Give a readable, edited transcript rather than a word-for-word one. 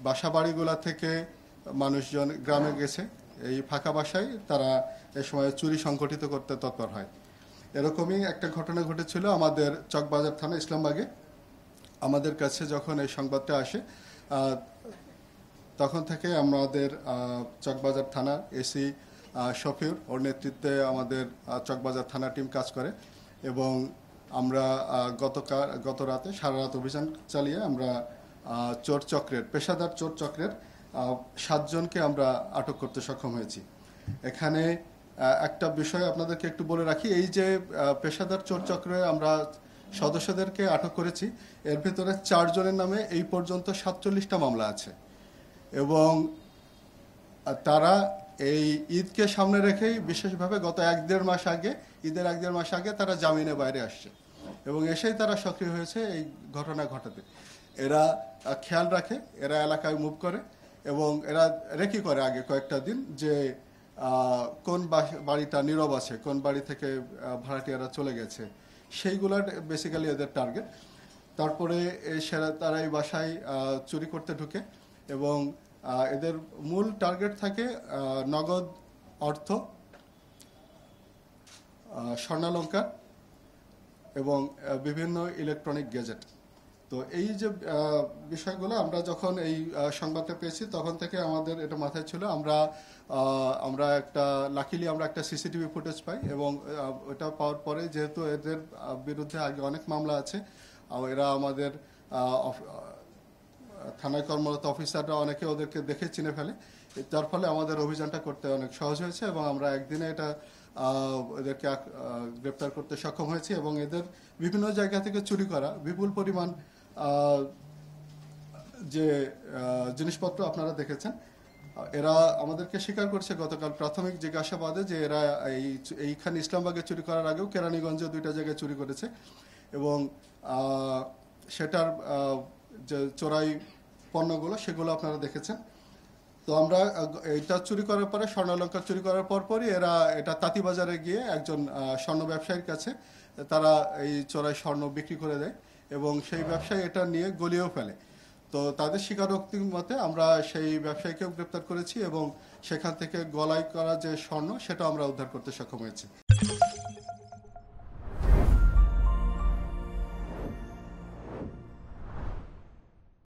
বাসা বাড়িগুলা থেকে মানুষজন গ্রামে গেছে, এই ফাঁকা বাসায় তারা এ সময় চুরি সংগঠিত করতে তৎপর হয়। এরকমই একটা ঘটনা ঘটেছিল আমাদের চকবাজার থানা ইসলামবাগে। আমাদের কাছে যখন এই সংবাদটা আসে তখন থেকে আমাদের চকবাজার থানার এসি শফিউর ওর নেতৃত্বে আমাদের চকবাজার থানা টিম কাজ করে এবং আমরা গত রাতে সারা রাত অভিযান চালিয়ে আমরা চোর চক্রের পেশাদার চোর চক্রের 7 জনকে আমরা আটক করতে সক্ষম হয়েছি। এখানে একটা বিষয় আপনাদেরকে একটু বলে রাখি, এই যে পেশাদার চোর চক্রে আমরা সদস্যদেরকে আটক করেছি, এর ভিতরে 4 জনের নামে এই পর্যন্ত 47টা মামলা আছে এবং তারা এই ঈদকে সামনে রেখেই বিশেষভাবে গত 1-1.5 মাস আগে, ঈদের 1-1.5 মাস আগে তারা জামিনে বাইরে আসছে এবং এসেই তারা সক্রিয় হয়েছে এই ঘটনা ঘটাতে। এরা খেয়াল রাখে, এরা এলাকায় মুভ করে এবং এরা রেকি করে আগে কয়েকটা দিন যে কোন বাড়িটা নীরব আছে, কোন বাড়ি থেকে ভাড়াটিয়ারা চলে গেছে, সেইগুলার বেসিক্যালি এদের টার্গেট। তারপরে তারা এই বাসায় চুরি করতে ঢুকে এবং এদের মূল টার্গেট থাকে নগদ অর্থ, স্বর্ণালঙ্কার এবং বিভিন্ন ইলেকট্রনিক গ্যাজেট। তো এই যে বিষয়গুলো আমরা যখন এই সংবাদটা পেয়েছি তখন থেকে আমাদের এটা মাথায় ছিল। আমরা লাকিলি আমরা একটা সিসিটিভি ফুটেজ পাই এবং ওটা পাওয়ার পরে যেহেতু এদের বিরুদ্ধে আগে অনেক মামলা আছে, এরা আমাদের থানায় কর্মরত অফিসাররা অনেকে ওদেরকে দেখে চিনে ফেলে, যার ফলে আমাদের অভিযানটা করতে অনেক সহজ হয়েছে এবং আমরা একদিনে এদেরকে গ্রেপ্তার করতে সক্ষম হয়েছি এবং এদের বিভিন্ন জায়গা থেকে চুরি করা বিপুল পরিমাণ যে জিনিসপত্র আপনারা দেখেছেন, এরা আমাদেরকে স্বীকার করছে গতকাল প্রাথমিক জিজ্ঞাসাবাদে যে এরা এইখানে ইসলামবাগে চুরি করার আগেও কেরানীগঞ্জে 2টা জায়গায় চুরি করেছে এবং সেটার যে চোরাই পণ্যগুলো সেগুলো আপনারা দেখেছেন। তো আমরা এটা চুরি করার পরে, স্বর্ণালঙ্কার চুরি করার পরপরই এরা এটা তাঁতিবাজারে গিয়ে একজন স্বর্ণ ব্যবসায়ীর কাছে তারা এই চোরাই স্বর্ণ বিক্রি করে দেয় এবং সেই ব্যবসায়ী এটা নিয়ে গলিয়েও ফেলে। তো তাদের স্বীকারোক্তি মতে আমরা সেই ব্যবসায়ীকেও গ্রেপ্তার করেছি এবং সেখান থেকে গলায় করা যে স্বর্ণ সেটা আমরা উদ্ধার করতে সক্ষম হয়েছি।